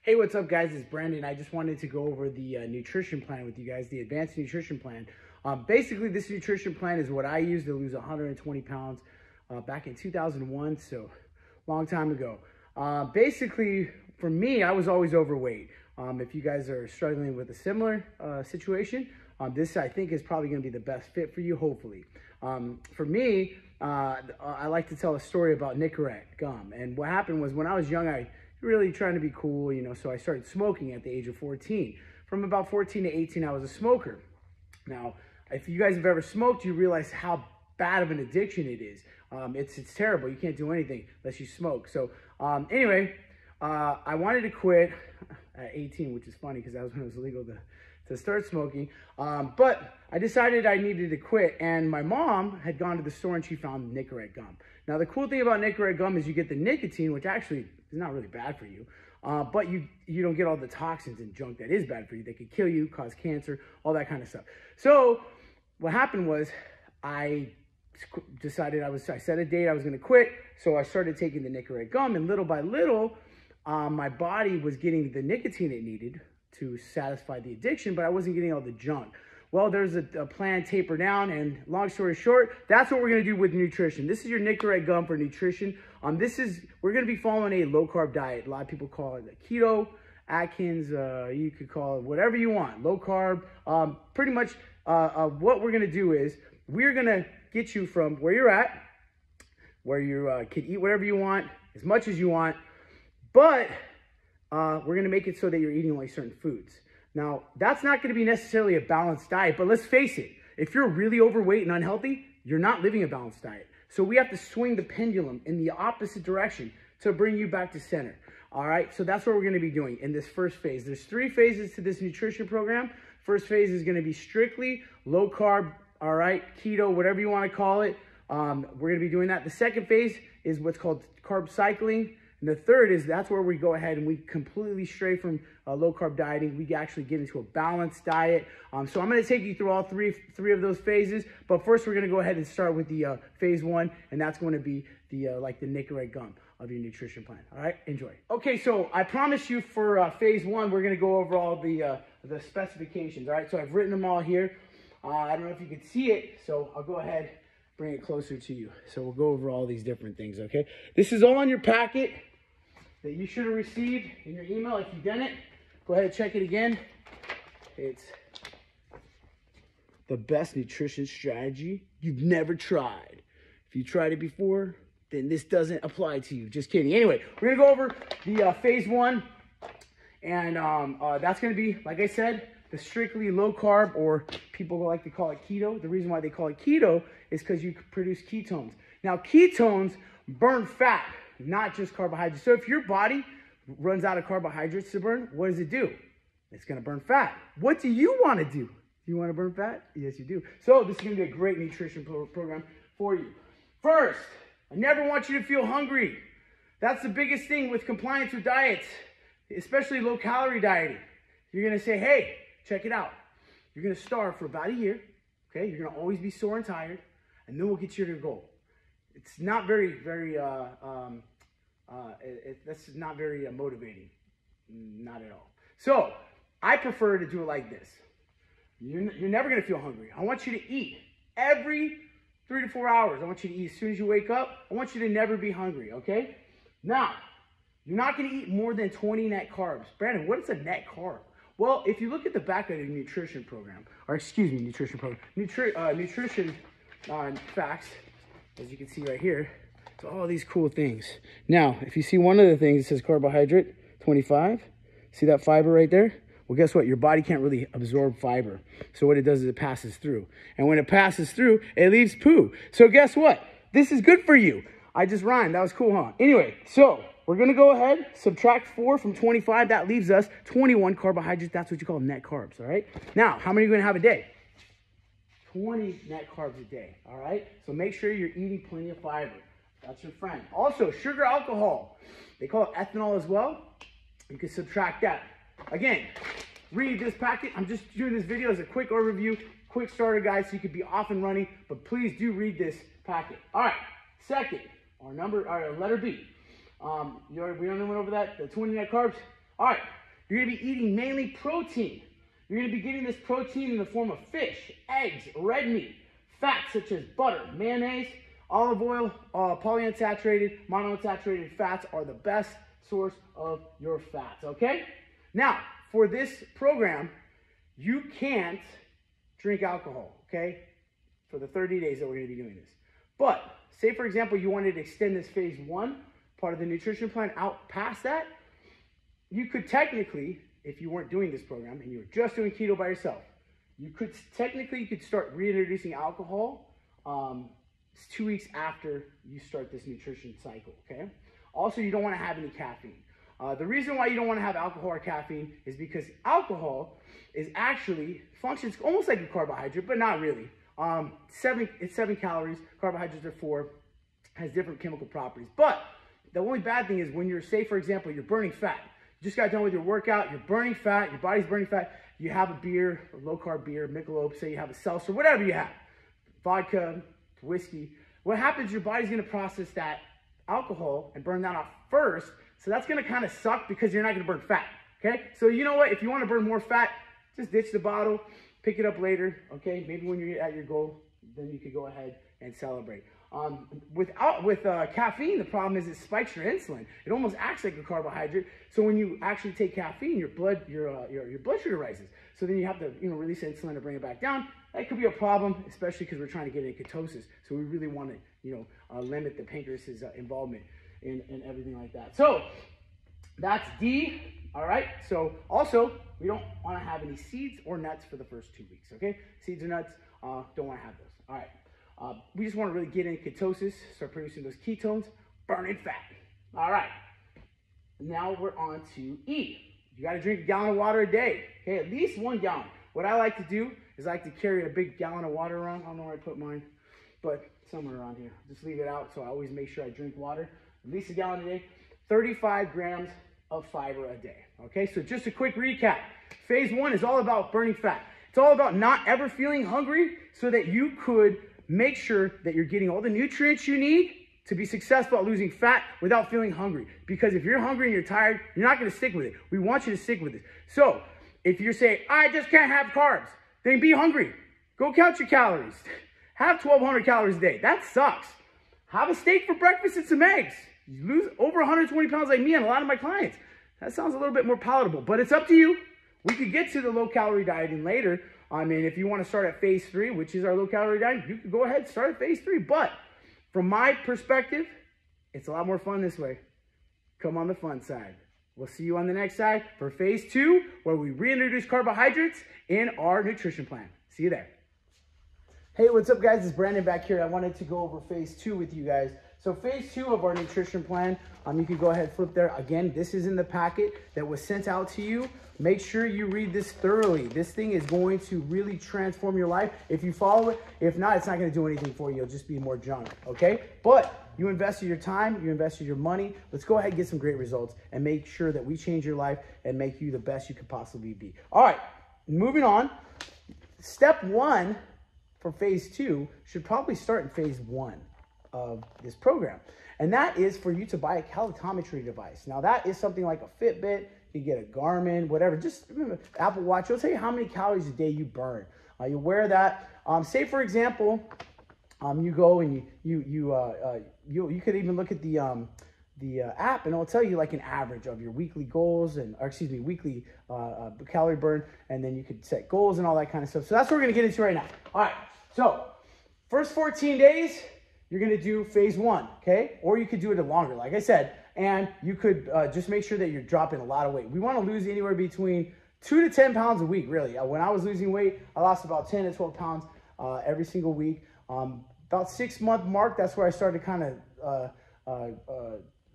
Hey, what's up, guys? It's Brandon. I just wanted to go over the nutrition plan with you guys, the advanced nutrition plan. Basically, this nutrition plan is what I used to lose 120 pounds back in 2001, so long time ago. Basically, for me, I was always overweight. If you guys are struggling with a similar situation, this I think is probably going to be the best fit for you, hopefully. For me, I like to tell a story about Nicorette gum. And what happened was when I was young, I really trying to be cool, you know, so I started smoking at the age of 14. From about 14 to 18, I was a smoker. Now, if you guys have ever smoked, you realize how bad of an addiction it is. It's terrible. You can't do anything unless you smoke. So anyway, I wanted to quit at 18, which is funny because that was when it was legal to start smoking. But I decided I needed to quit, and my mom had gone to the store and she found Nicorette gum. Now, the cool thing about Nicorette gum is you get the nicotine, which actually is not really bad for you, but you don't get all the toxins and junk that is bad for you. They could kill you, cause cancer, all that kind of stuff. So what happened was I decided I set a date I was going to quit. So I started taking the Nicorette gum, and little by little, my body was getting the nicotine it needed to satisfy the addiction, but I wasn't getting all the junk. Well, there's a plan taper down, and long story short, that's what we're going to do with nutrition. This is your Nicorette gum for nutrition. We're going to be following a low carb diet. A lot of people call it keto, Atkins, you could call it whatever you want, low carb. Pretty much what we're going to do is we're going to get you from where you're at, where you can eat whatever you want, as much as you want, but we're going to make it so that you're eating only certain foods. Now, that's not going to be necessarily a balanced diet, but let's face it, if you're really overweight and unhealthy, you're not living a balanced diet. So we have to swing the pendulum in the opposite direction to bring you back to center. All right, so that's what we're going to be doing in this first phase. There's 3 phases to this nutrition program. First phase is going to be strictly low carb, all right, keto, whatever you want to call it. We're going to be doing that. The second phase is what's called carb cycling. And the third is that's where we go ahead and we completely stray from low carb dieting. We actually get into a balanced diet. So I'm going to take you through all three of those phases. But first, we're going to go ahead and start with the phase 1, and that's going to be the like the Nicorette gum of your nutrition plan. All right, enjoy. Okay, so I promise you for phase 1, we're going to go over all the specifications. All right, so I've written them all here. I don't know if you can see it, so I'll go ahead, bring it closer to you. So we'll go over all these different things. Okay, this is all on your packet that you should have received in your email. If you didn't, go ahead and check it again. It's the best nutrition strategy you've never tried. If you tried it before, then this doesn't apply to you. Just kidding. Anyway, we're gonna go over the phase 1, and that's gonna be, like I said, the strictly low carb, or people like to call it keto. The reason why they call it keto is because you produce ketones. Now, ketones burn fat, not just carbohydrates. So if your body runs out of carbohydrates to burn, what does it do? It's going to burn fat. What do you want to do? Do you want to burn fat? Yes, you do. So this is going to be a great nutrition program for you. First, I never want you to feel hungry. That's the biggest thing with compliance with diets, especially low-calorie dieting. You're going to say, hey, check it out. You're going to starve for about a year. Okay, you're going to always be sore and tired, and then we'll get you to your goal. It's not very that's not very motivating, not at all. So I prefer to do it like this. You're never going to feel hungry. I want you to eat every 3 to 4 hours. I want you to eat as soon as you wake up. I want you to never be hungry, okay? Now, you're not going to eat more than 20 net carbs. Brandon, what is a net carb? Well, if you look at the back of the nutrition program, or excuse me, nutrition program, nutrition facts, as you can see right here, it's all these cool things. Now, if you see one of the things, it says carbohydrate, 25. See that fiber right there? Well, guess what? Your body can't really absorb fiber. So what it does is it passes through. And when it passes through, it leaves poo. So guess what? This is good for you. I just rhymed. That was cool, huh? Anyway, so we're going to go ahead, subtract 4 from 25. That leaves us 21 carbohydrates. That's what you call net carbs, all right? Now, how many are you going to have a day? 20 net carbs a day, all right? So make sure you're eating plenty of fiber. That's your friend. Also, sugar alcohol. They call it ethanol as well. You can subtract that. Again, read this packet. I'm just doing this video as a quick overview, quick starter guide so you could be off and running, but please do read this packet. All right, second, our letter B. We only went over that, the 20 net carbs. All right, you're gonna be eating mainly protein. You're gonna be getting this protein in the form of fish, eggs, red meat, fats such as butter, mayonnaise, olive oil, polyunsaturated, monounsaturated fats are the best source of your fats, okay? Now, for this program, you can't drink alcohol, okay? For the 30 days that we're gonna be doing this. But, say for example, you wanted to extend this phase 1, part of the nutrition plan, out past that, you could technically, if you weren't doing this program and you were just doing keto by yourself, you could start reintroducing alcohol 2 weeks after you start this nutrition cycle, okay? Also, you don't want to have any caffeine. The reason why you don't want to have alcohol or caffeine is because alcohol functions almost like a carbohydrate, but not really. It's 7 calories, carbohydrates are 4, has different chemical properties. But the only bad thing is when you're, say for example, you're burning fat. You just got done with your workout, you're burning fat, your body's burning fat, you have a beer, a low carb beer, Michelob, say you have a seltzer, whatever you have, vodka, whiskey. What happens, your body's gonna process that alcohol and burn that off first. So that's gonna kind of suck because you're not gonna burn fat, okay? So you know what, if you wanna burn more fat, just ditch the bottle, pick it up later, okay? Maybe when you're at your goal, then you could go ahead and celebrate. With caffeine, the problem is it spikes your insulin. It almost acts like a carbohydrate. So when you actually take caffeine, your blood sugar rises. So then you have to release insulin to bring it back down. That could be a problem, especially because we're trying to get into ketosis. So we really want to limit the pancreas's involvement in everything like that. So that's D. All right. So also we don't want to have any seeds or nuts for the first 2 weeks. Okay, seeds or nuts, don't want to have those. All right. We just want to really get into ketosis, start producing those ketones, burning fat. All right. Now we're on to E. You got to drink a gallon of water a day. Okay, at least 1 gallon. What I like to do is I like to carry a big gallon of water around. I don't know where I put mine, but somewhere around here. Just leave it out, so I always make sure I drink water. At least a gallon a day. 35 grams of fiber a day. Okay, so just a quick recap. Phase 1 is all about burning fat. It's all about not ever feeling hungry so that you could make sure that you're getting all the nutrients you need to be successful at losing fat without feeling hungry. Because if you're hungry and you're tired, you're not going to stick with it. We want you to stick with it. So if you're saying, I just can't have carbs, then be hungry. Go count your calories. Have 1,200 calories a day. That sucks. Have a steak for breakfast and some eggs. You lose over 120 pounds like me and a lot of my clients. That sounds a little bit more palatable, but it's up to you. We could get to the low-calorie dieting later. I mean, if you want to start at phase 3, which is our low-calorie diet, you could go ahead and start at phase 3. But from my perspective, it's a lot more fun this way. Come on the fun side. We'll see you on the next side for phase 2, where we reintroduce carbohydrates in our nutrition plan. See you there. Hey, what's up, guys? It's Brandon back here. I wanted to go over phase 2 with you guys. So phase 2 of our nutrition plan, you can go ahead and flip there. Again, this is in the packet that was sent out to you. Make sure you read this thoroughly. This thing is going to really transform your life if you follow it. If not, it's not going to do anything for you. It'll just be more junk, okay? But you invested your time, you invested your money. Let's go ahead and get some great results and make sure that we change your life and make you the best you could possibly be. All right, moving on. Step 1 for phase 2 should probably start in phase 1 of this program. And that is for you to buy a calorimetry device. Now that is something like a Fitbit, you get a Garmin, whatever, just Apple Watch. It'll tell you how many calories a day you burn. You wear that. Say for example, you go and you could even look at the app and it'll tell you like an average of your weekly goals weekly calorie burn, and then you could set goals and all that kind of stuff. So that's what we're gonna get into right now. All right, so first 14 days, you're gonna do phase 1, okay? Or you could do it longer, like I said, and you could just make sure that you're dropping a lot of weight. We wanna lose anywhere between 2 to 10 pounds a week, really. When I was losing weight, I lost about 10 to 12 pounds every single week. About 6-month mark, that's where I started kind of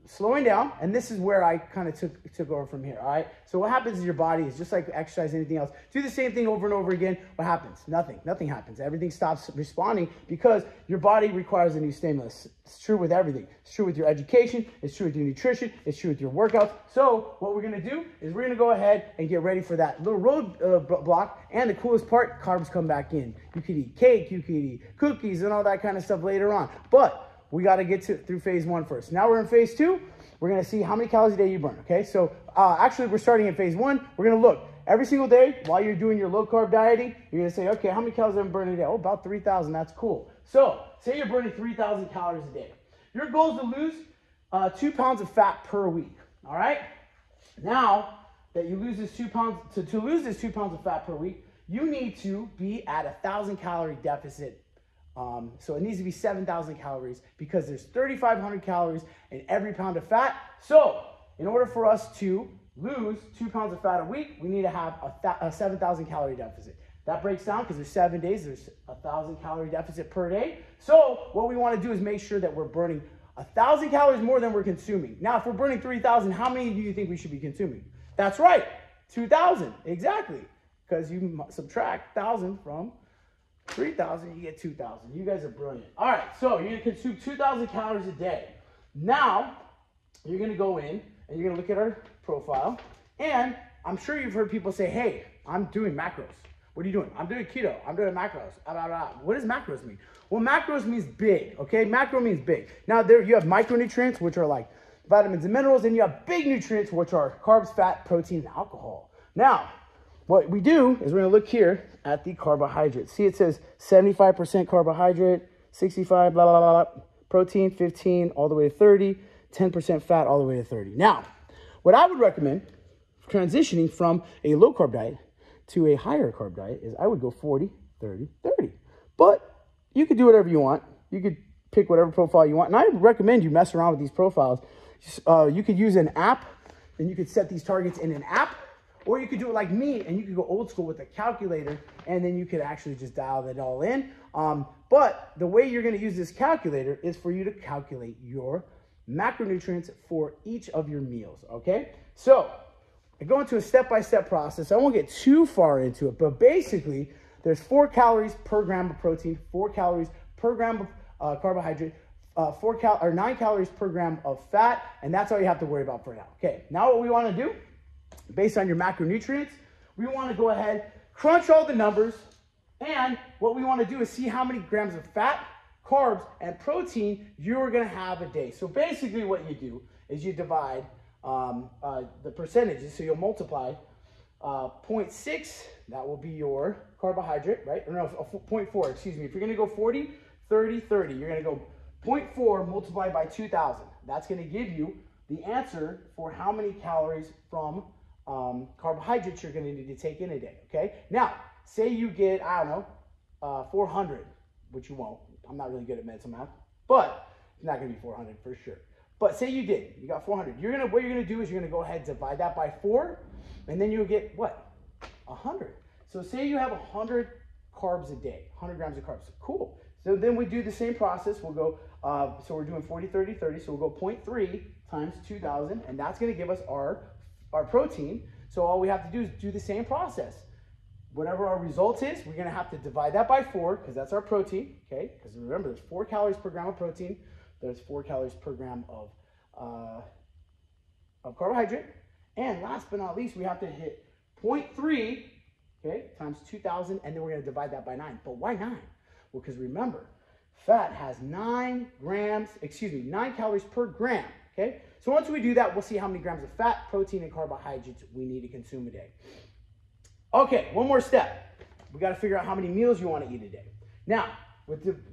slowing down, and this is where I kind of took over from here. All right, so what happens is your body is just like exercise, anything else. Do the same thing over and over again. What happens? Nothing happens. Everything stops responding because your body requires a new stimulus. It's true with everything. It's true with your education, it's true with your nutrition, it's true with your workouts. So what we're gonna do is we're gonna go ahead and get ready for that little roadblock. And the coolest part, carbs come back in. You could eat cake, you could eat cookies and all that kind of stuff later on, but we got to get through phase 1 first. Now we're in phase 2. we're going to see how many calories a day you burn, okay? So actually, we're starting in phase 1. We're going to look every single day while you're doing your low-carb dieting. You're going to say, okay, how many calories am I burning a day? Oh, about 3,000. That's cool. So say you're burning 3,000 calories a day. Your goal is to lose 2 pounds of fat per week, all right? Now that you lose this 2 pounds, to lose this 2 pounds of fat per week, you need to be at 1,000 calorie deficit. So it needs to be 7,000 calories because there's 3,500 calories in every pound of fat. So in order for us to lose 2 pounds of fat a week, we need to have a 7,000 calorie deficit. That breaks down because there's 7 days, there's 1,000 calorie deficit per day. So what we want to do is make sure that we're burning 1,000 calories more than we're consuming. Now, if we're burning 3,000, how many do you think we should be consuming? That's right, 2,000, exactly. Because you subtract 1,000 from 3,000, you get 2,000. You guys are brilliant. All right, so you're going to consume 2,000 calories a day. Now, you're going to go in and you're going to look at our profile. And I'm sure you've heard people say, hey, I'm doing macros. What are you doing? I'm doing keto. I'm doing macros. What does macros mean? Well, macros means big, okay? Macro means big. Now, there you have micronutrients, which are like vitamins and minerals, and you have big nutrients, which are carbs, fat, protein, and alcohol. Now, what we do is we're going to look here at the carbohydrates. See, it says 75% carbohydrate, 65, blah, blah, blah, blah, protein, 15, all the way to 30, 10% fat, all the way to 30. Now, what I would recommend transitioning from a low-carb diet to a higher carb diet is I would go 40, 30, 30. But you could do whatever you want. You could pick whatever profile you want. And I would recommend you mess around with these profiles. You could use an app, and you could set these targets in an app. Or you could do it like me, and you could go old school with a calculator, and then you could actually just dial that all in. But the way you're going to use this calculator is for you to calculate your macronutrients for each of your meals, okay? So I go into a step-by-step process. I won't get too far into it, but basically there's 4 calories per gram of protein, 4 calories per gram of carbohydrate, 9 calories per gram of fat, and that's all you have to worry about for now. Okay, now what we want to do, based on your macronutrients, we want to go ahead, crunch all the numbers, and what we want to do is see how many grams of fat, carbs, and protein you're going to have a day. So basically what you do is you divide the percentages, so you'll multiply 0.6, that will be your carbohydrate, right? Or no, 0.4, excuse me. If you're going to go 40, 30, 30, you're going to go 0.4 multiplied by 2,000. That's going to give you the answer for how many calories from carbohydrates you're going to need to take in a day, okay? Now, say you get, I don't know, 400, which you won't. I'm not really good at mental math, but it's not going to be 400 for sure. But say you did, you got 400. What you're going to do is you're going to go ahead and divide that by 4, and then you'll get what? 100. So say you have 100 carbs a day, 100 grams of carbs. Cool. So then we do the same process. We'll go, so we're doing 40, 30, 30. So we'll go 0.3 times 2,000, and that's going to give us our protein. So all we have to do is do the same process. Whatever our result is, we're going to have to divide that by 4 because that's our protein, okay? Because remember, there's 4 calories per gram of protein. There's 4 calories per gram of carbohydrate. And last but not least, we have to hit 0.3, okay, times 2,000, and then we're going to divide that by 9. But why 9? Well, because remember, fat has 9 calories per gram, okay? So once we do that, we'll see how many grams of fat, protein, and carbohydrates we need to consume a day. Okay, one more step. We got to figure out how many meals you want to eat a day. Now,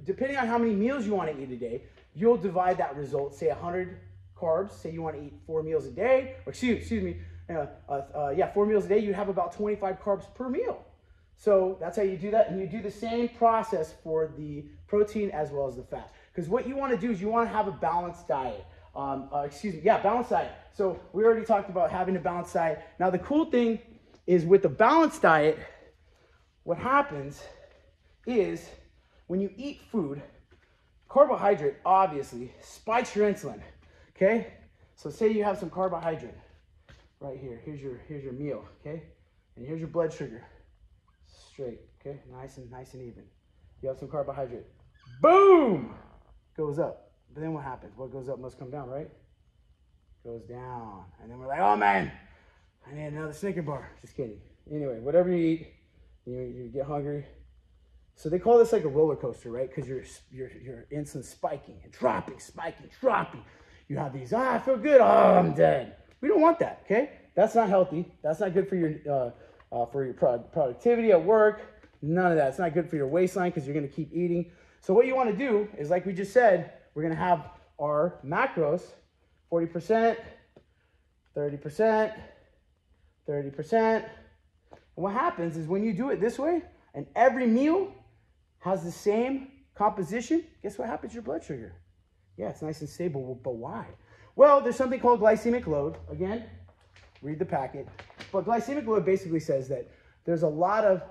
depending on how many meals you want to eat a day, you'll divide that result. Say 100 carbs. Say you want to eat 4 meals a day. Or excuse me. 4 meals a day. You have about 25 carbs per meal. So that's how you do that. And you do the same process for the protein as well as the fat. Because what you want to do is you want to have a balanced diet. Balanced diet. So we already talked about having a balanced diet. Now the cool thing is with the balanced diet, what happens is when you eat food, carbohydrate obviously spikes your insulin, okay? So say you have some carbohydrate right here. Here's your meal, okay? And here's your blood sugar, straight, okay? Nice and even. You have some carbohydrate, boom, goes up. But then what happens? What goes up must come down, right? Goes down, and then we're like, oh man, I need another Snicker bar. Just kidding. Anyway, whatever you eat, you get hungry. So they call this like a roller coaster, right? Because your insulin's spiking and dropping, spiking, dropping. you have these, I feel good, oh, I'm dead. We don't want that, okay? That's not healthy. That's not good for your productivity at work. None of that. It's not good for your waistline because you're going to keep eating. So what you want to do is, like we just said, we're going to have our macros, 40%, 30%, 30%. And what happens is when you do it this way, and every meal has the same composition, guess what happens to your blood sugar? Yeah, it's nice and stable, but why? Well, there's something called glycemic load. Again, read the packet. But glycemic load basically says that there's a lot of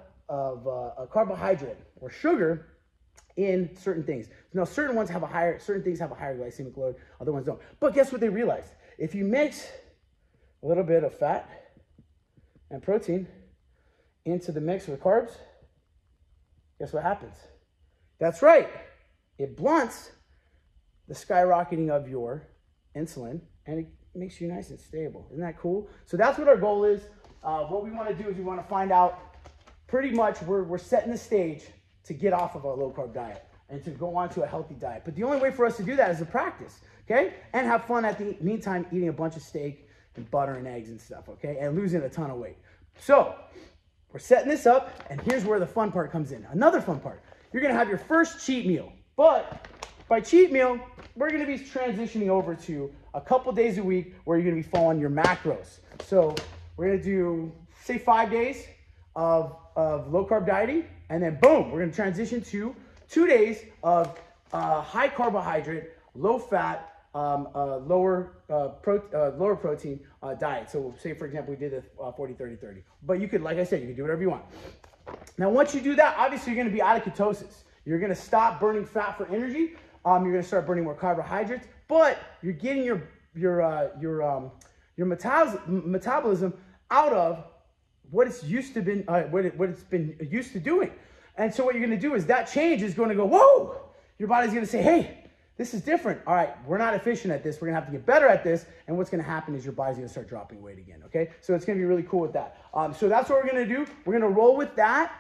carbohydrate or sugar in certain things. Now, certain things have a higher glycemic load, other ones don't. But guess what they realized? If you mix a little bit of fat and protein into the mix with carbs, guess what happens? That's right. It blunts the skyrocketing of your insulin, and it makes you nice and stable. Isn't that cool? So that's what our goal is. What we want to do is we want to find out pretty much we're setting the stage to get off of our low-carb diet and to go on to a healthy diet. But the only way for us to do that is to practice, okay? And have fun at the meantime eating a bunch of steak and butter and eggs and stuff, okay? And losing a ton of weight. So we're setting this up, and here's where the fun part comes in. Another fun part. You're going to have your first cheat meal. But by cheat meal, we're going to be transitioning over to a couple days a week where you're going to be following your macros. So we're going to do, say, 5 days of low-carb dieting, and then boom, we're going to transition to 2 days of high carbohydrate, low-fat, lower protein diet. So say, for example, we did a 40-30-30. But you could, like I said, you can do whatever you want. Now, once you do that, obviously, you're going to be out of ketosis. You're going to stop burning fat for energy. You're going to start burning more carbohydrates, but you're getting your metabolism out of what it's used to been, what it's been used to doing. And so what you're going to do is that change is going to go, whoa! Your body's going to say, hey, this is different. All right, we're not efficient at this. We're going to have to get better at this. And what's going to happen is your body's going to start dropping weight again, okay? So it's going to be really cool with that. So that's what we're going to do. We're going to roll with that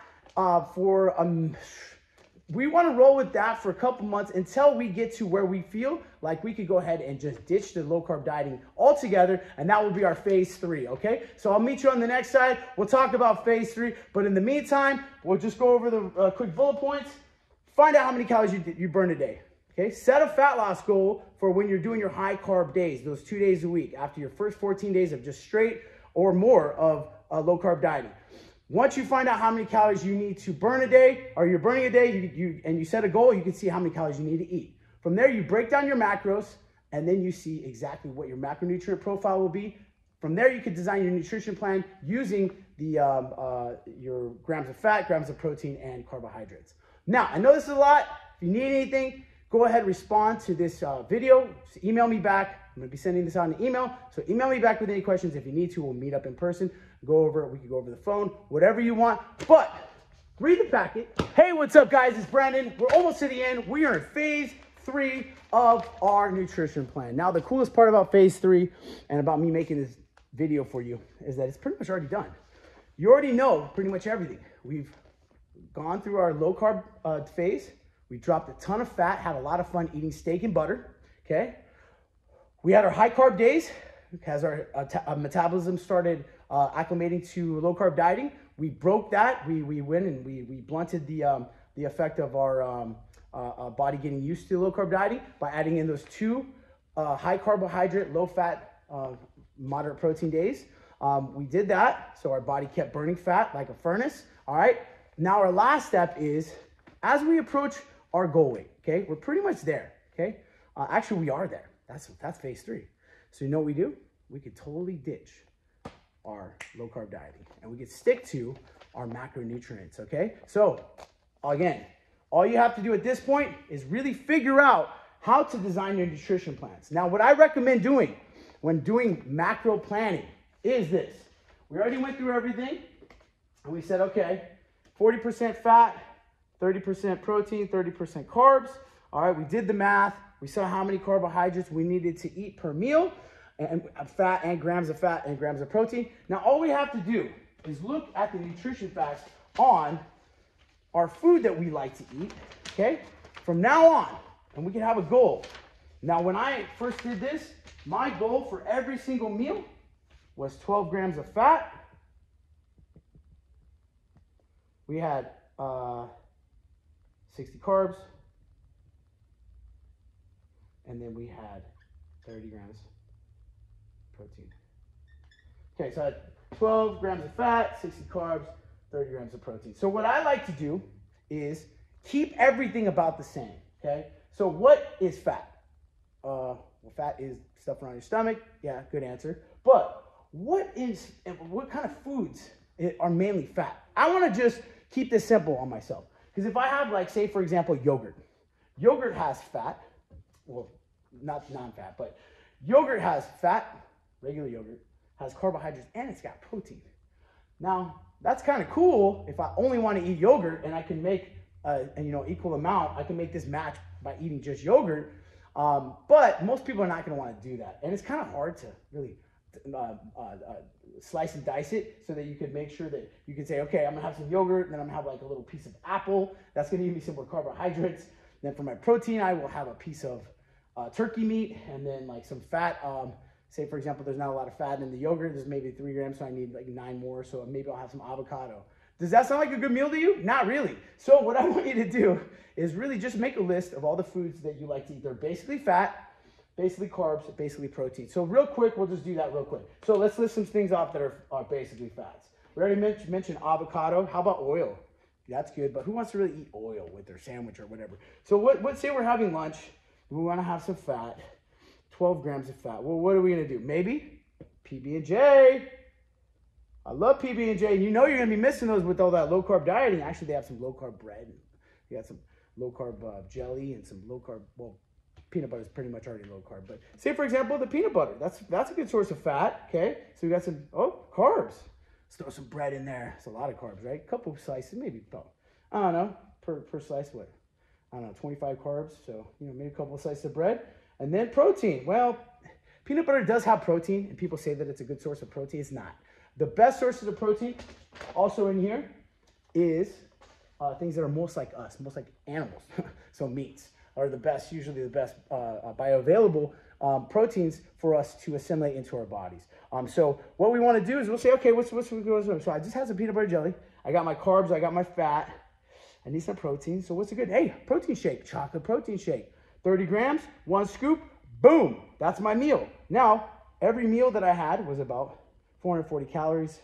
we want to roll with that for a couple months until we get to where we feel like we could go ahead and just ditch the low-carb dieting altogether, and that will be our phase 3, okay? So I'll meet you on the next side. We'll talk about phase 3, but in the meantime, we'll just go over the quick bullet points. Find out how many calories you burn a day, okay? Set a fat loss goal for when you're doing your high-carb days, those 2 days a week, after your first 14 days of just straight or more of low-carb dieting. Once you find out how many calories you need to burn a day, or you're burning a day, and you set a goal, you can see how many calories you need to eat. From there, you break down your macros, and then you see exactly what your macronutrient profile will be. From there, you can design your nutrition plan using your grams of fat, grams of protein, and carbohydrates. Now, I know this is a lot. If you need anything, go ahead and respond to this video. Just email me back. I'm going to be sending this out in an email. So email me back with any questions. If you need to, we'll meet up in person. We can go over the phone, whatever you want. But read the packet. Hey, what's up, guys? It's Brandon. We're almost to the end. We are in phase 3 of our nutrition plan. Now, the coolest part about phase 3 and about me making this video for you is that it's pretty much already done. You already know pretty much everything. We've gone through our low carb phase. We dropped a ton of fat, had a lot of fun eating steak and butter, okay? We had our high carb days as our metabolism started acclimating to low carb dieting. We broke that. We went and we blunted the effect of our body getting used to low carb dieting by adding in those 2 high carbohydrate, low fat, moderate protein days. We did that, so our body kept burning fat like a furnace. All right. Now our last step is as we approach our goal weight. Okay, we're pretty much there. Okay, actually we are there. That's phase 3. So you know what we do? We could totally ditch our low carb dieting and we could stick to our macronutrients. Okay, so again, all you have to do at this point is really figure out how to design your nutrition plans. Now, what I recommend doing when doing macro planning is this. We already went through everything and we said, okay, 40% fat, 30% protein, 30% carbs. All right, we did the math. We saw how many carbohydrates we needed to eat per meal, and fat and grams of fat and grams of protein. Now, all we have to do is look at the nutrition facts on our food that we like to eat, okay? From now on, and we can have a goal. Now, when I first did this, my goal for every single meal was 12 grams of fat. We had 60 carbs, and then we had 30 grams protein. Okay, so I had 12 grams of fat, 60 carbs, 30 grams of protein. So what I like to do is keep everything about the same, okay? So what is fat? Well, fat is stuff around your stomach. Yeah, good answer. But what kind of foods are mainly fat? I want to just keep this simple on myself. Because if I have, like, say, for example, yogurt. Yogurt has fat. Well, not non-fat, but yogurt has fat, regular yogurt, has carbohydrates, and it's got protein. Now, that's kind of cool if I only want to eat yogurt and I can make equal amount. I can make this match by eating just yogurt. But most people are not going to want to do that. And it's kind of hard to really slice and dice it so that you can make sure that you can say, okay, I'm going to have some yogurt, and then I'm going to have like a little piece of apple. That's going to give me some more carbohydrates. Then for my protein, I will have a piece of turkey meat, and then like some fat. Say, for example, there's not a lot of fat in the yogurt. There's maybe 3 grams, so I need like 9 more. So maybe I'll have some avocado. Does that sound like a good meal to you? Not really. So what I want you to do is really just make a list of all the foods that you like to eat. They're basically fat, basically carbs, basically protein. So real quick, we'll just do that real quick. So let's list some things off that are basically fats. We already mentioned avocado. How about oil? That's good, but who wants to really eat oil with their sandwich or whatever? So say we're having lunch. We want to have some fat, 12 grams of fat. Well, what are we going to do? Maybe PB&J. I love PB&J, and you know you're going to be missing those with all that low-carb dieting. Actually, they have some low-carb bread. You got some low-carb jelly and some low-carb, well, peanut butter is pretty much already low-carb. But say, for example, the peanut butter. That's a good source of fat, okay? So we got some, carbs. Let's throw some bread in there. It's a lot of carbs, right? A couple of slices, maybe, I don't know, per slice, what? I don't know, 25 carbs. So, maybe a couple of slices of bread. And then protein. Well, peanut butter does have protein, and people say that it's a good source of protein. It's not. The best sources of protein, also in here, is things that are most like us, most like animals. So meats are the best, usually the best bioavailable proteins for us to assimilate into our bodies. So what we want to do is we'll say, okay, what's we go? So I just had some peanut butter jelly. I got my carbs. I got my fat. I need some protein. So what's a good? Hey, protein shake, chocolate protein shake. 30 grams, 1 scoop, boom. That's my meal. Now, every meal that I had was about 440 calories.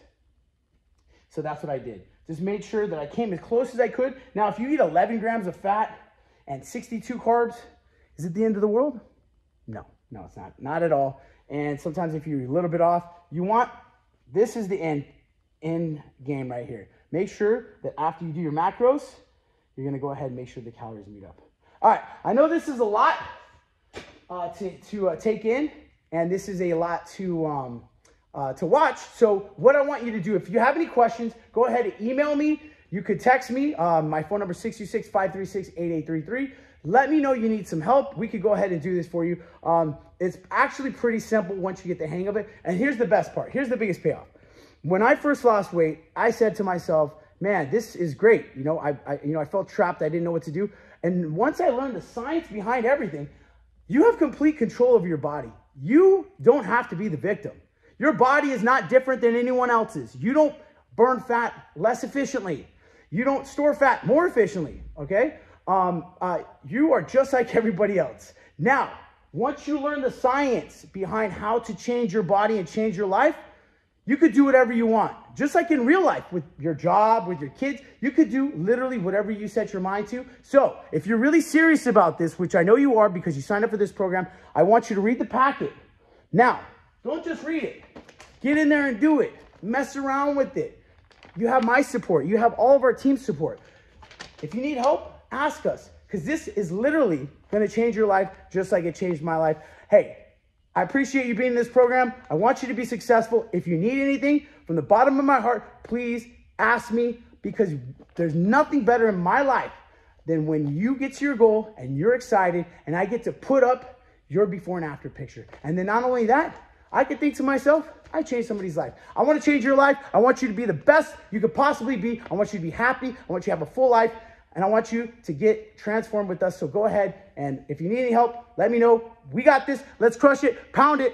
So that's what I did. Just made sure that I came as close as I could. Now, if you eat 11 grams of fat and 62 carbs, is it the end of the world? No, it's not. Not at all. And sometimes if you're a little bit off, this is the end game right here. Make sure that after you do your macros, you're going to go ahead and make sure the calories meet up. All right, I know this is a lot to take in, and this is a lot to watch. So what I want you to do, if you have any questions, go ahead and email me. You could text me. My phone number is 626-536-8833. Let me know you need some help. We could go ahead and do this for you. It's actually pretty simple once you get the hang of it. And here's the best part. Here's the biggest payoff. When I first lost weight, I said to myself, man, this is great. I felt trapped. I didn't know what to do. And once I learned the science behind everything, you have complete control of your body. You don't have to be the victim. Your body is not different than anyone else's. You don't burn fat less efficiently. You don't store fat more efficiently, okay? You are just like everybody else. Now, once you learn the science behind how to change your body and change your life, you could do whatever you want. Just like in real life, with your job, with your kids, you could do literally whatever you set your mind to. So if you're really serious about this, which I know you are because you signed up for this program, I want you to read the packet. Now, don't just read it. Get in there and do it. Mess around with it. You have my support. You have all of our team's support. If you need help, ask us, because this is literally going to change your life just like it changed my life. Hey, I appreciate you being in this program. I want you to be successful. If you need anything from the bottom of my heart, please ask me, because there's nothing better in my life than when you get to your goal and you're excited and I get to put up your before and after picture. And then not only that, I can think to myself, I changed somebody's life. I want to change your life. I want you to be the best you could possibly be. I want you to be happy. I want you to have a full life. and I want you to get transformed with us. So go ahead, and if you need any help, let me know. We got this. Let's crush it, pound it.